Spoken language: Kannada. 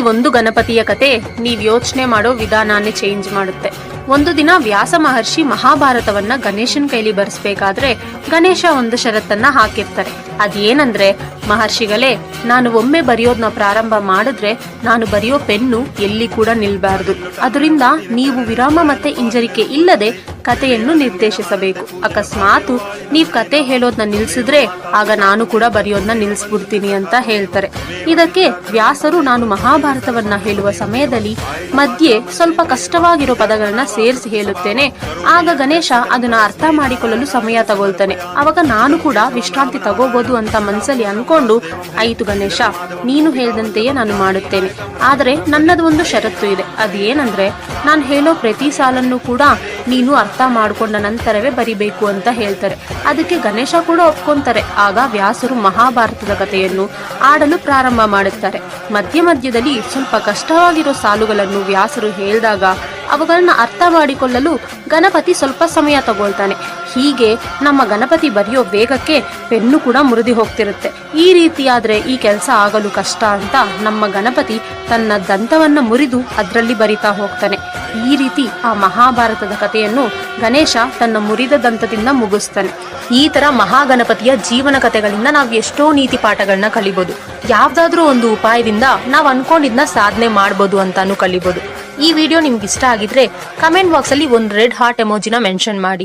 ಒಂದು ಗಣಪತಿಯ ಕತೆ ನೀವ್ ಯೋಚನೆ ಮಾಡೋ ವಿಧಾನನೇ ಚೇಂಜ್ ಮಾಡುತ್ತೆ. ಒಂದು ದಿನ ವ್ಯಾಸ ಮಹರ್ಷಿ ಮಹಾಭಾರತವನ್ನ ಗಣೇಶನ್ ಕೈಲಿ ಬರ್ಸ್ಬೇಕಾದ್ರೆ ಗಣೇಶ ಒಂದು ಷರತ್ತನ್ನ ಹಾಕಿರ್ತಾರೆ. ಅದೇನಂದ್ರೆ, ಮಹರ್ಷಿಗಳೇ, ನಾನು ಒಮ್ಮೆ ಬರೆಯೋದನ್ನ ಪ್ರಾರಂಭ ಮಾಡಿದ್ರೆ ನಾನು ಬರೆಯೋ ಪೆನ್ನು ಎಲ್ಲಿ ಕೂಡ ನಿಲ್ಬಾರ್ದು. ಅದರಿಂದ ನೀವು ವಿರಾಮ ಮತ್ತೆ ಹಿಂಜರಿಕೆ ಇಲ್ಲದೆ ಕಥೆಯನ್ನು ನಿರ್ದೇಶಿಸಬೇಕು. ಅಕಸ್ಮಾತ್ ನೀವ್ ಕತೆ ಹೇಳೋದನ್ನ ನಿಲ್ಸಿದ್ರೆ ಆಗ ನಾನು ಕೂಡ ಬರೆಯೋದನ್ನ ನಿಲ್ಸ್ಬಿಡ್ತೀನಿ ಅಂತ ಹೇಳ್ತಾರೆ. ಇದಕ್ಕೆ ವ್ಯಾಸರು, ನಾನು ಮಹಾಭಾರತವನ್ನ ಹೇಳುವ ಸಮಯದಲ್ಲಿ ಮಧ್ಯೆ ಸ್ವಲ್ಪ ಕಷ್ಟವಾಗಿರೋ ಪದಗಳನ್ನ ಸೇರಿಸಿ ಹೇಳುತ್ತೇನೆ, ಆಗ ಗಣೇಶ ಅದನ್ನ ಅರ್ಥ ಮಾಡಿಕೊಳ್ಳಲು ಸಮಯ ತಗೊಳ್ತಾನೆ. ಅವಾಗ ನಾನು ಕೂಡ ವಿಶ್ರಾಂತಿ ತಗೋಬಹುದು ಅಂತ ಮನಸ್ಸಲ್ಲಿ ಅನ್ಕೊಂಡು, ಆಯ್ತು ಗಣೇಶ, ನೀನು ಹೇಳ್ದಂತೆಯೇ ನಾನು ಮಾಡುತ್ತೇನೆ. ಆದರೆ ನನ್ನದು ಒಂದು ಷರತ್ತು ಇದೆ. ಅದೇನಂದ್ರೆ, ನಾನು ಹೇಳೋ ಪ್ರತಿ ಸಾಲನ್ನು ಕೂಡ ನೀನು ಅರ್ಥ ಮಾಡ್ಕೊಂಡ ನಂತರವೇ ಬರಿಬೇಕು ಅಂತ ಹೇಳ್ತಾರೆ. ಅದಕ್ಕೆ ಗಣೇಶ ಕೂಡ ಒಪ್ಕೊಂತಾರೆ. ಆಗ ವ್ಯಾಸರು ಮಹಾಭಾರತದ ಕಥೆಯನ್ನು ಆಡಲು ಪ್ರಾರಂಭ ಮಾಡುತ್ತಾರೆ. ಮಧ್ಯದಲ್ಲಿ ಸ್ವಲ್ಪ ಕಷ್ಟವಾಗಿರೋ ಸಾಲುಗಳನ್ನು ವ್ಯಾಸರು ಹೇಳಿದಾಗ ಅವುಗಳನ್ನ ಅರ್ಥ ಮಾಡಿಕೊಳ್ಳಲು ಗಣಪತಿ ಸ್ವಲ್ಪ ಸಮಯ ತಗೊಳ್ತಾನೆ. ಹೀಗೆ ನಮ್ಮ ಗಣಪತಿ ಬರೆಯೋ ವೇಗಕ್ಕೆ ಪೆನ್ನು ಕೂಡ ಮುರಿದು ಹೋಗ್ತಿರುತ್ತೆ. ಈ ರೀತಿಯಾದ್ರೆ ಈ ಕೆಲಸ ಆಗಲು ಕಷ್ಟ ಅಂತ ನಮ್ಮ ಗಣಪತಿ ತನ್ನ ದಂತವನ್ನ ಮುರಿದು ಅದರಲ್ಲಿ ಬರಿತಾ ಹೋಗ್ತಾನೆ. ಈ ರೀತಿ ಆ ಮಹಾಭಾರತದ ಕಥೆಯನ್ನು ಗಣೇಶ ತನ್ನ ಮುರಿದ ದಂತದಿಂದ ಮುಗಿಸ್ತಾನೆ. ಈ ತರ ಮಹಾಗಣಪತಿಯ ಜೀವನ ಕಥೆಗಳಿಂದ ನಾವು ಎಷ್ಟೋ ನೀತಿ ಪಾಠಗಳನ್ನ ಕಲಿಬಹುದು. ಯಾವ್ದಾದ್ರೂ ಒಂದು ಉಪಾಯದಿಂದ ನಾವು ಅನ್ಕೊಂಡಿದ್ನ ಸಾಧನೆ ಮಾಡ್ಬೋದು ಅಂತಾನು ಕಲಿಬಹುದು. ಈ ವಿಡಿಯೋ ನಿಮ್ಗೆ ಇಷ್ಟ ಆಗಿದ್ರೆ ಕಮೆಂಟ್ ಬಾಕ್ಸ್ ಅಲ್ಲಿ ಒಂದು ರೆಡ್ ಹಾರ್ಟ್ ಎಮೋಜಿನ ಮೆನ್ಷನ್ ಮಾಡಿ.